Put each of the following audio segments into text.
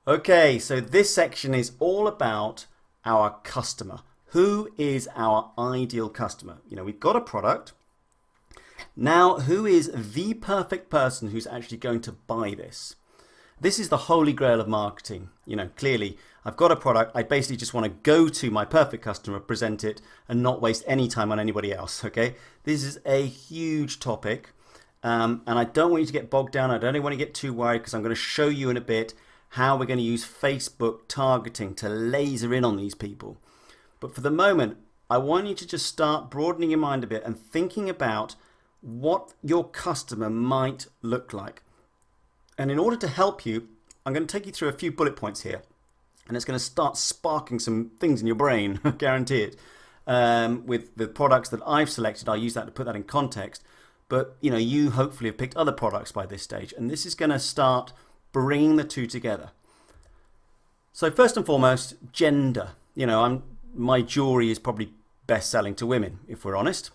Okay, so this section is all about our customer. Who is our ideal customer? We've got a product. Now, who is the perfect person who's actually going to buy this? This is the holy grail of marketing. Clearly, I've got a product. I basically just want to go to my perfect customer, present it, and not waste any time on anybody else. Okay, this is a huge topic, and I don't want you to get bogged down. I don't want to get too worried because I'm going to show you in a bit how we're going to use Facebook targeting to laser in on these people. But for the moment, I want you to just start broadening your mind a bit and thinking about what your customer might look like. And in order to help you, I'm going to take you through a few bullet points here. And it's going to start sparking some things in your brain, I guarantee it. With the products that I've selected, I'll use that to put that in context. But you hopefully have picked other products by this stage. And this is going to start bringing the two together. So first and foremost, gender. My jewelry is probably best selling to women, if we're honest.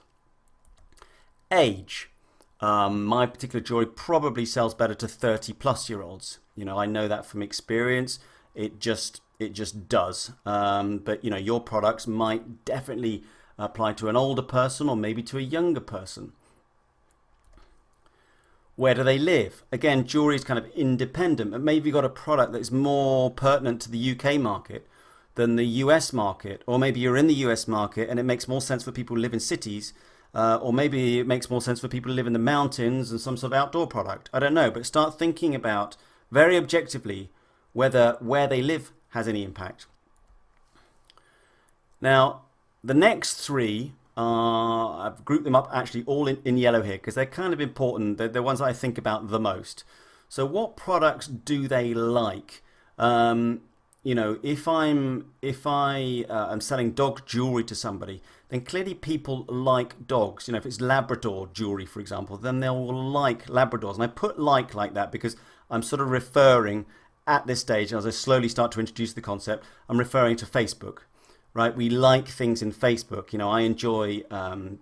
Age. My particular jewelry probably sells better to 30-plus-year-olds. I know that from experience. It just does. But your products might definitely apply to an older person or maybe to a younger person. Where do they live? Again, jewelry is kind of independent, but maybe you've got a product that's more pertinent to the UK market than the US market, or maybe you're in the US market and it makes more sense for people who live in cities, or maybe it makes more sense for people who live in the mountains and some sort of outdoor product. I don't know, but start thinking about very objectively whether where they live has any impact. Now, the next three I've grouped them up actually all in yellow here because they're kind of important. They're the ones I think about the most. So what products do they like? If I am selling dog jewelry to somebody, then clearly people like dogs. If it's Labrador jewelry, for example, then they'll like Labradors. And I put like that because I'm sort of referring at this stage, as I slowly start to introduce the concept, I'm referring to Facebook. Right, we like things in Facebook. I enjoy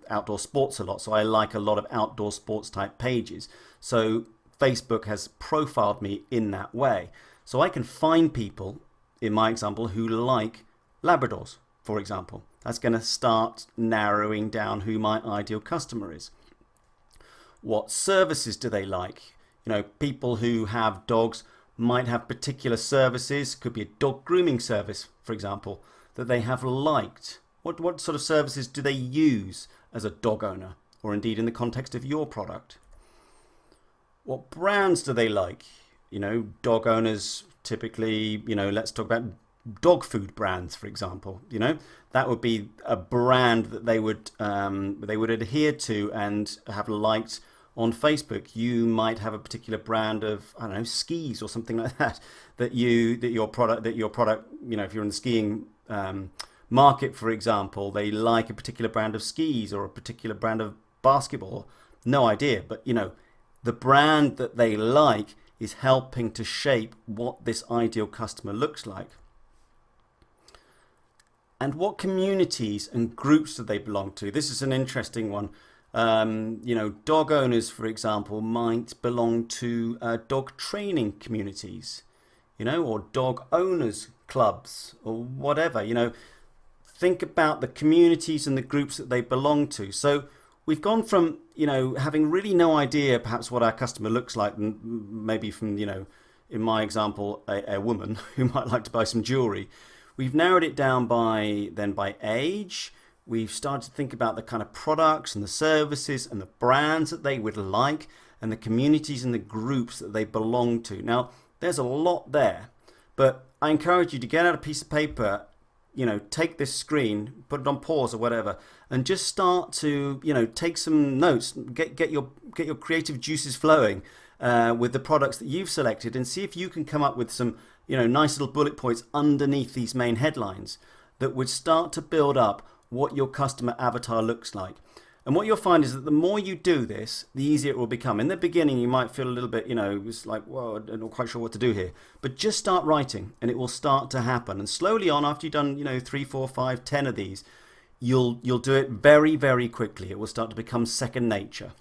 outdoor sports a lot, so I like a lot of outdoor sports type pages. So Facebook has profiled me in that way. So I can find people, in my example, who like Labradors, for example. That's going to start narrowing down who my ideal customer is. What services do they like? People who have dogs might have particular services. Could be a dog grooming service, for example, that they have liked. What sort of services do they use as a dog owner, or indeed in the context of your product? What brands do they like? Dog owners typically, let's talk about dog food brands, for example. That would be a brand that they would adhere to and have liked on Facebook. You might have a particular brand of, I don't know, skis or something like that, that your product, if you're in the skiing market, for example, they like a particular brand of skis or a particular brand of basketball. No idea, but the brand that they like is helping to shape what this ideal customer looks like. And what communities and groups do they belong to? This is an interesting one. Dog owners, for example, might belong to dog training communities, or dog owners clubs or whatever. Think about the communities and the groups that they belong to. So we've gone from, having really no idea perhaps what our customer looks like, maybe from, in my example, a woman who might like to buy some jewelry. We've narrowed it down by age. We've started to think about the kind of products and the services and the brands that they would like and the communities and the groups that they belong to. Now, there's a lot there, but I encourage you to get out a piece of paper, take this screen, put it on pause or whatever, and just start to, take some notes, get your creative juices flowing with the products that you've selected, and see if you can come up with some, nice little bullet points underneath these main headlines that would start to build up what your customer avatar looks like. And what you'll find is that the more you do this, the easier it will become. In the beginning, you might feel a little bit, it's like, whoa, I'm not quite sure what to do here. But just start writing and it will start to happen. And slowly on, after you've done, 3, 4, 5, 10 of these, you'll do it very, very quickly. It will start to become second nature.